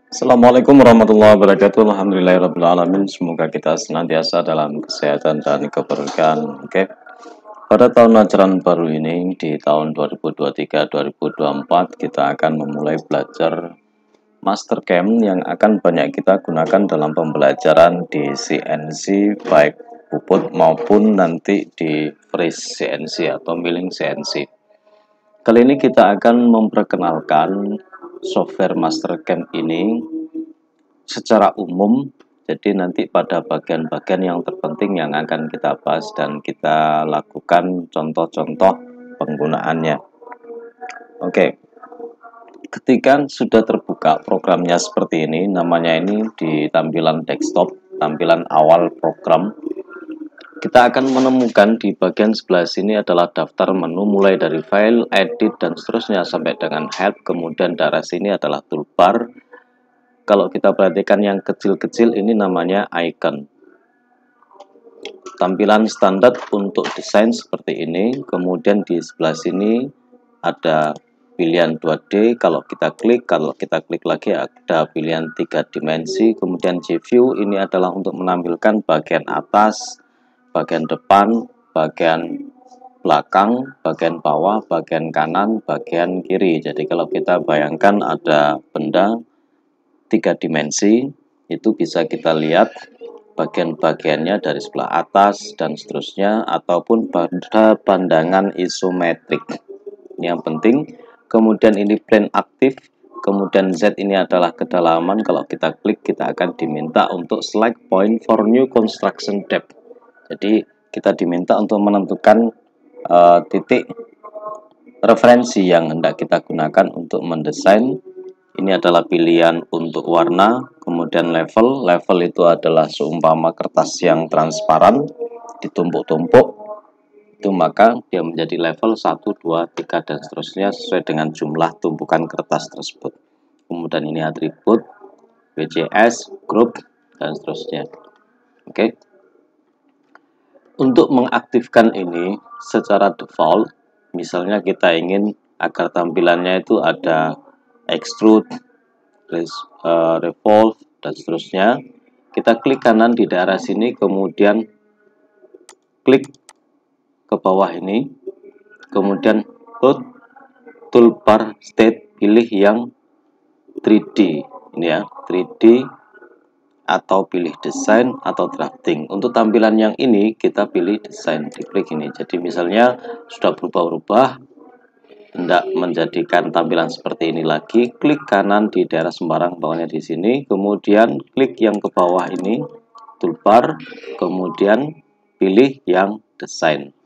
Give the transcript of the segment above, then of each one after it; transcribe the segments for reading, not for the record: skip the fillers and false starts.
Assalamualaikum warahmatullahi wabarakatuh. Alhamdulillahirrahmanirrahim. Semoga kita senantiasa dalam kesehatan dan keberkahan. Oke. Pada tahun ajaran baru ini, di tahun 2023-2024, kita akan memulai belajar Master Camp yang akan banyak kita gunakan dalam pembelajaran di CNC, baik puput maupun nanti di freeze CNC atau milling CNC. Kali ini kita akan memperkenalkan software Mastercam ini secara umum. Jadi nanti pada bagian-bagian yang terpenting yang akan kita bahas dan kita lakukan contoh-contoh penggunaannya. Oke. Ketika sudah terbuka programnya seperti ini, namanya ini di tampilan desktop, tampilan awal program. Kita akan menemukan di bagian sebelah sini adalah daftar menu mulai dari file, edit, dan seterusnya sampai dengan help. Kemudian daerah sini adalah toolbar. Kalau kita perhatikan yang kecil-kecil ini namanya icon. Tampilan standar untuk desain seperti ini. Kemudian di sebelah sini ada pilihan 2D. Kalau kita klik lagi ada pilihan 3 dimensi. Kemudian G-View ini adalah untuk menampilkan bagian atas, bagian depan, bagian belakang, bagian bawah, bagian kanan, bagian kiri. Jadi kalau kita bayangkan ada benda 3 dimensi, itu bisa kita lihat bagian-bagiannya dari sebelah atas dan seterusnya, ataupun pada pandangan isometrik. Ini yang penting. Kemudian ini plane aktif. Kemudian Z ini adalah kedalaman. Kalau kita klik, kita akan diminta untuk select point for new construction depth. Jadi kita diminta untuk menentukan titik referensi yang hendak kita gunakan untuk mendesain. Ini adalah pilihan untuk warna. Kemudian level itu adalah seumpama kertas yang transparan ditumpuk-tumpuk, itu maka dia menjadi level 1, 2, 3 dan seterusnya sesuai dengan jumlah tumpukan kertas tersebut. Kemudian ini atribut, WCS, group dan seterusnya. Oke. Untuk mengaktifkan ini secara default, misalnya kita ingin agar tampilannya itu ada extrude, revolve dan seterusnya, kita klik kanan di daerah sini, kemudian klik ke bawah ini, kemudian load toolbar state, pilih yang 3D ini ya, 3D atau pilih desain atau drafting. Untuk tampilan yang ini kita pilih desain, diklik ini. Jadi misalnya sudah berubah-ubah, hendak menjadikan tampilan seperti ini lagi, klik kanan di daerah sembarang bawahnya di sini, kemudian klik yang ke bawah ini, toolbar, kemudian pilih yang desain.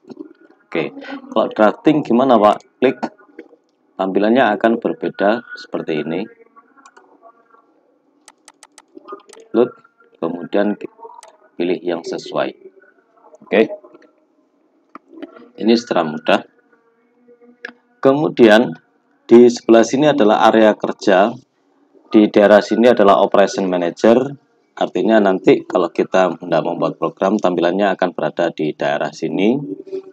Oke, kalau drafting gimana Pak? Klik, tampilannya akan berbeda seperti ini. Load, kemudian pilih yang sesuai. Oke, ini secara mudah. Kemudian di sebelah sini adalah area kerja. Di daerah sini adalah operation manager. Artinya nanti kalau kita hendak membuat program, tampilannya akan berada di daerah sini.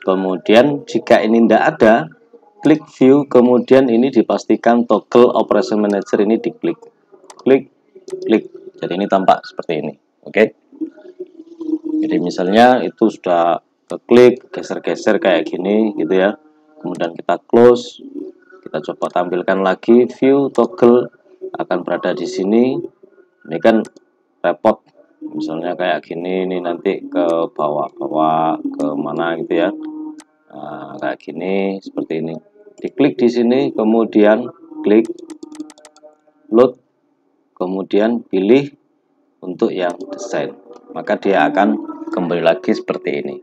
Kemudian jika ini tidak ada, klik view, kemudian ini dipastikan toggle operation manager ini diklik. Klik. Jadi ini tampak seperti ini. Oke. Jadi misalnya itu sudah keklik, geser-geser kayak gini gitu ya. Kemudian kita close. Kita coba tampilkan lagi, view toggle akan berada di sini. Ini kan repot. Misalnya kayak gini, ini nanti ke bawah ke mana gitu ya. Nah, kayak gini, seperti ini. Diklik di sini, kemudian klik load, kemudian pilih untuk yang desain. Maka dia akan kembali lagi seperti ini.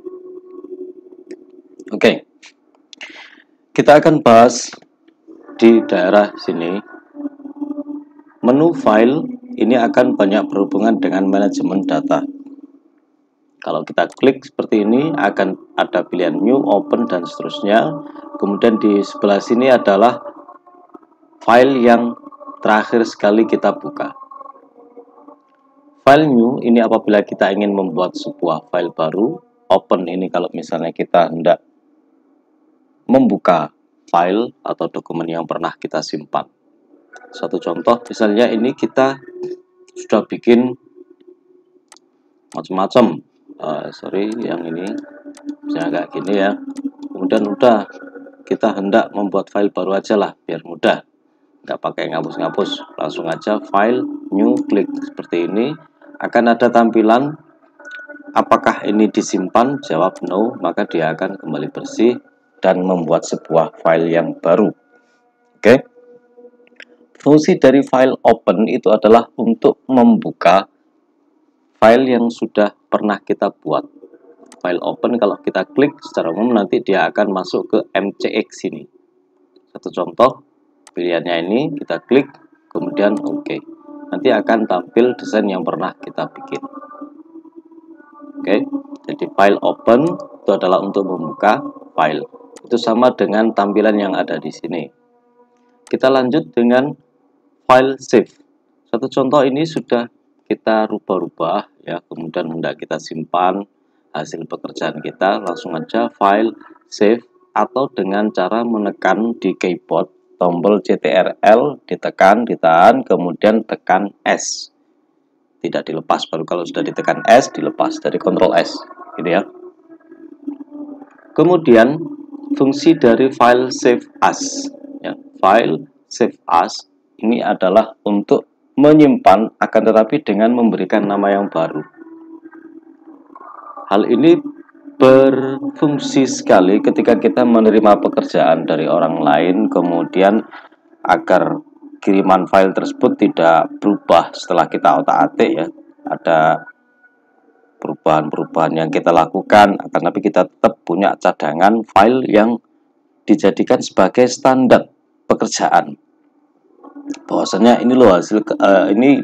Oke. Kita akan bahas di daerah sini. Menu file ini akan banyak berhubungan dengan manajemen data. Kalau kita klik seperti ini, akan ada pilihan new, open, dan seterusnya. Kemudian di sebelah sini adalah file yang terakhir sekali kita buka. File new ini apabila kita ingin membuat sebuah file baru. Open ini kalau misalnya kita hendak membuka file atau dokumen yang pernah kita simpan. Satu contoh, misalnya ini kita sudah bikin macam-macam, sorry yang ini misalnya kayak gini ya. Kemudian udah kita hendak membuat file baru aja lah biar mudah, nggak pakai ngapus-ngapus, langsung aja file new, klik seperti ini. Akan ada tampilan apakah ini disimpan, jawab no, maka dia akan kembali bersih dan membuat sebuah file yang baru. Oke. Fungsi dari file open itu adalah untuk membuka file yang sudah pernah kita buat. File open kalau kita klik secara umum nanti dia akan masuk ke MCX ini. Satu contoh, pilihannya ini kita klik, kemudian oke. Nanti akan tampil desain yang pernah kita bikin. Oke, jadi file open itu adalah untuk membuka file. Itu sama dengan tampilan yang ada di sini. Kita lanjut dengan file save. Satu contoh ini sudah kita rubah-rubah ya, kemudian hendak kita simpan hasil pekerjaan kita, langsung aja file save, atau dengan cara menekan di keyboard tombol CTRL, ditekan, ditahan, kemudian tekan S. Tidak dilepas, baru kalau sudah ditekan S dilepas, dari Ctrl S gitu ya. Kemudian fungsi dari file save as ya, file save as ini adalah untuk menyimpan, akan tetapi dengan memberikan nama yang baru. Hal ini berfungsi sekali ketika kita menerima pekerjaan dari orang lain, kemudian agar kiriman file tersebut tidak berubah setelah kita otak-atik ya. Ada perubahan-perubahan yang kita lakukan, akan tapi kita tetap punya cadangan file yang dijadikan sebagai standar pekerjaan. Bahwasanya ini loh hasil ini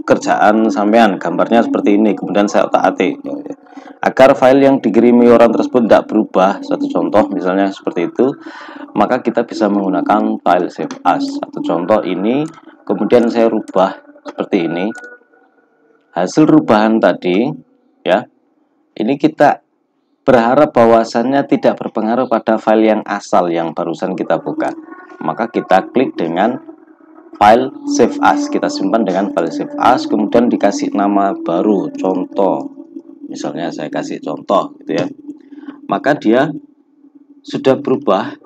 kerjaan sampean, gambarnya seperti ini, kemudian saya otak-atik agar file yang dikirimi orang tersebut tidak berubah. Satu contoh misalnya seperti itu, maka kita bisa menggunakan file save as. Satu contoh ini, kemudian saya rubah seperti ini, hasil rubahan tadi ya, ini kita berharap bahwasannya tidak berpengaruh pada file yang asal yang barusan kita buka, maka kita klik dengan file save as, kita simpan dengan file save as, kemudian dikasih nama baru, contoh, misalnya saya kasih contoh gitu ya, maka dia sudah berubah.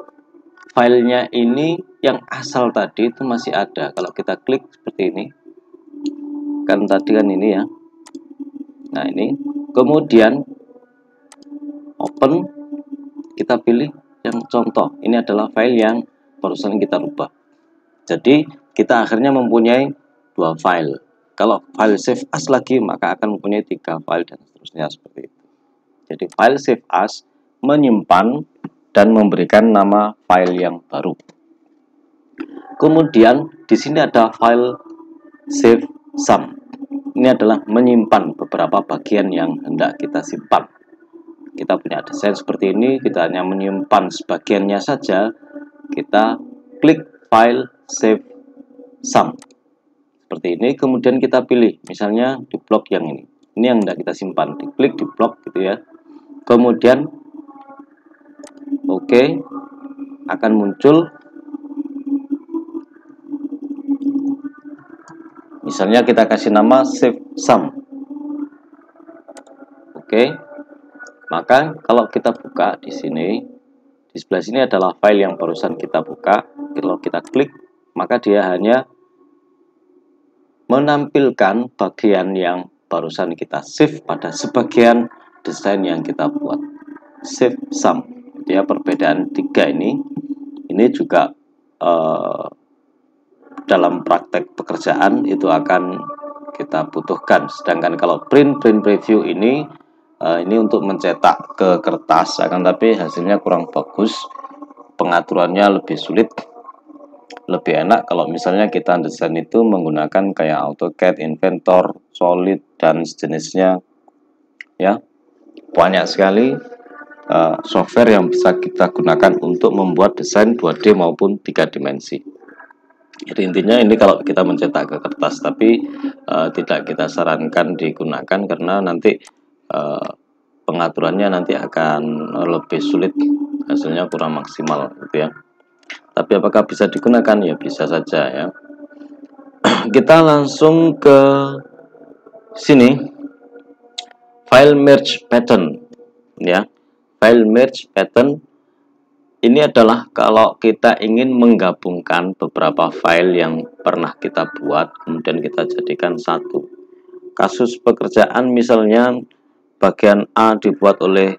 Filenya ini yang asal tadi itu masih ada. Kalau kita klik seperti ini, kan tadi kan ini ya, nah ini, kemudian open, kita pilih yang contoh, ini adalah file yang barusan kita rubah. Jadi kita akhirnya mempunyai dua file. Kalau file save as lagi, maka akan mempunyai 3 file dan seterusnya seperti itu. Jadi file save as menyimpan dan memberikan nama file yang baru. Kemudian di sini ada file save sum. Ini adalah menyimpan beberapa bagian yang hendak kita simpan. Kita punya desain seperti ini, kita hanya menyimpan sebagiannya saja. Kita klik file save sum seperti ini, kemudian kita pilih misalnya di blok yang ini yang hendak kita simpan, diklik di blok gitu ya, kemudian oke, akan muncul misalnya kita kasih nama save sum. Oke, maka kalau kita buka di sini, di sebelah sini adalah file yang barusan kita buka. Kalau kita klik, maka dia hanya menampilkan bagian yang barusan kita save pada sebagian desain yang kita buat. Save sum, ya, perbedaan 3 ini juga dalam praktek pekerjaan itu akan kita butuhkan. Sedangkan kalau print preview ini untuk mencetak ke kertas, akan tapi hasilnya kurang bagus, pengaturannya lebih sulit. Lebih enak kalau misalnya kita desain itu menggunakan kayak AutoCAD, Inventor, Solid, dan sejenisnya ya. Banyak sekali software yang bisa kita gunakan untuk membuat desain 2D maupun 3 dimensi. Jadi intinya ini kalau kita mencetak ke kertas, tapi tidak kita sarankan digunakan karena nanti pengaturannya nanti akan lebih sulit, hasilnya kurang maksimal gitu ya. Tapi apakah bisa digunakan? Ya bisa saja ya. kita langsung ke sini, file merge pattern ya. File merge pattern ini adalah kalau kita ingin menggabungkan beberapa file yang pernah kita buat kemudian kita jadikan satu. Kasus pekerjaan misalnya bagian A dibuat oleh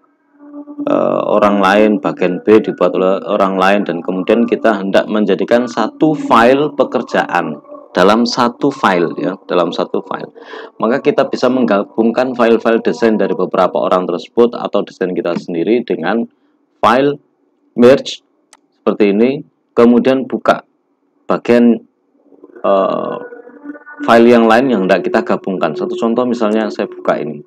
orang lain, bagian B dibuat oleh orang lain, dan kemudian kita hendak menjadikan satu file pekerjaan dalam satu file ya, dalam satu file. Maka kita bisa menggabungkan file-file desain dari beberapa orang tersebut atau desain kita sendiri dengan file merge seperti ini, kemudian buka bagian file yang lain yang hendak kita gabungkan. Satu contoh misalnya saya buka ini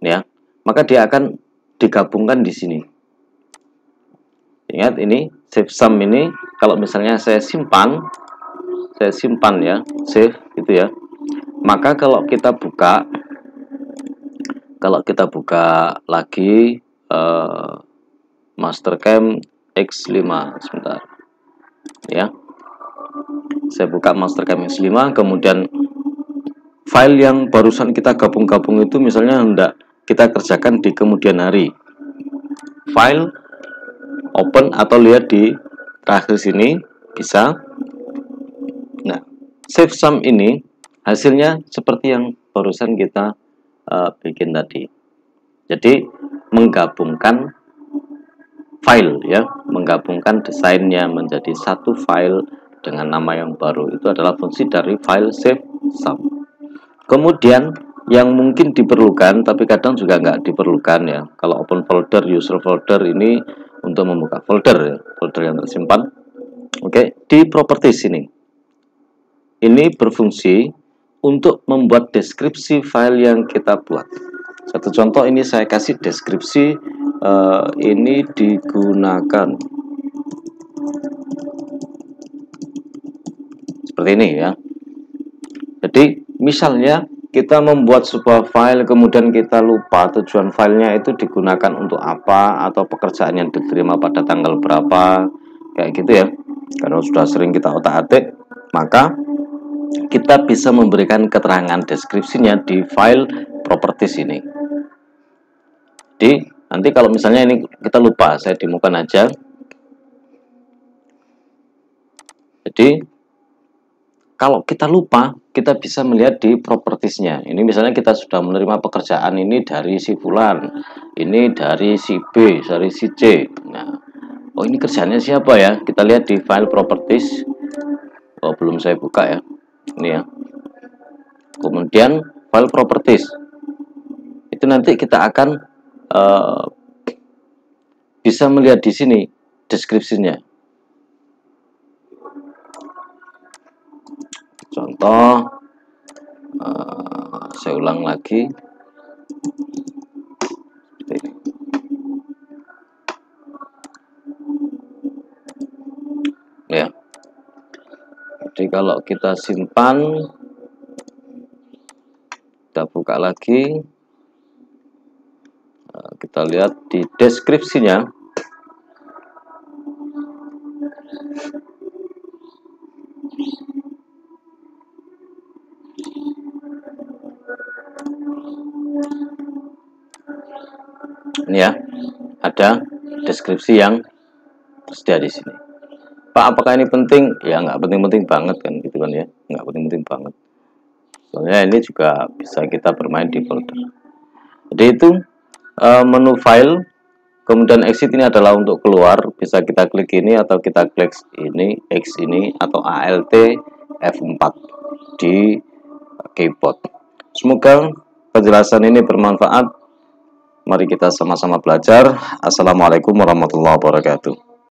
ya, maka dia akan digabungkan di sini. Ingat ini save sum ini kalau misalnya saya simpan ya, save gitu ya. Maka kalau kita buka lagi Mastercam X5 sebentar ya. Saya buka Mastercam X5, kemudian file yang barusan kita gabung-gabung itu misalnya hendak kita kerjakan di kemudian hari. File open atau lihat di terakhir sini bisa. Nah, save sum ini hasilnya seperti yang barusan kita bikin tadi. Jadi menggabungkan file ya, menggabungkan desainnya menjadi satu file dengan nama yang baru, itu adalah fungsi dari file save sum. Kemudian yang mungkin diperlukan tapi kadang juga nggak diperlukan ya, kalau open folder, user folder ini untuk membuka folder ya, folder yang tersimpan. Oke, di properties ini berfungsi untuk membuat deskripsi file yang kita buat. Satu contoh ini saya kasih deskripsi ini digunakan seperti ini ya. Jadi misalnya kita membuat sebuah file kemudian kita lupa tujuan filenya itu digunakan untuk apa atau pekerjaan yang diterima pada tanggal berapa kayak gitu ya, karena sudah sering kita otak-atik, maka kita bisa memberikan keterangan deskripsinya di file properties ini. Jadi nanti kalau misalnya ini kita lupa, saya demokan aja. Jadi kalau kita lupa, kita bisa melihat di propertiesnya. Ini misalnya kita sudah menerima pekerjaan ini dari si Fulan, ini dari si B, dari si C. Nah, oh ini kerjanya siapa ya? Kita lihat di file properties. Oh belum saya buka ya, ini ya. Kemudian file properties itu nanti kita akan bisa melihat di sini deskripsinya. Contoh, saya ulang lagi. Ya. Jadi kalau kita simpan, kita buka lagi, kita lihat di deskripsinya. Ini ya, ada deskripsi yang tersedia di sini. Pak, apakah ini penting? Ya nggak penting-penting banget kan, gitu kan ya, nggak penting-penting banget. Soalnya ini juga bisa kita bermain di folder. Jadi itu menu file, kemudian exit ini adalah untuk keluar, bisa kita klik ini atau kita klik ini, X ini atau ALT F4 di keyboard. Semoga penjelasan ini bermanfaat. Mari kita sama-sama belajar. Assalamualaikum warahmatullahi wabarakatuh.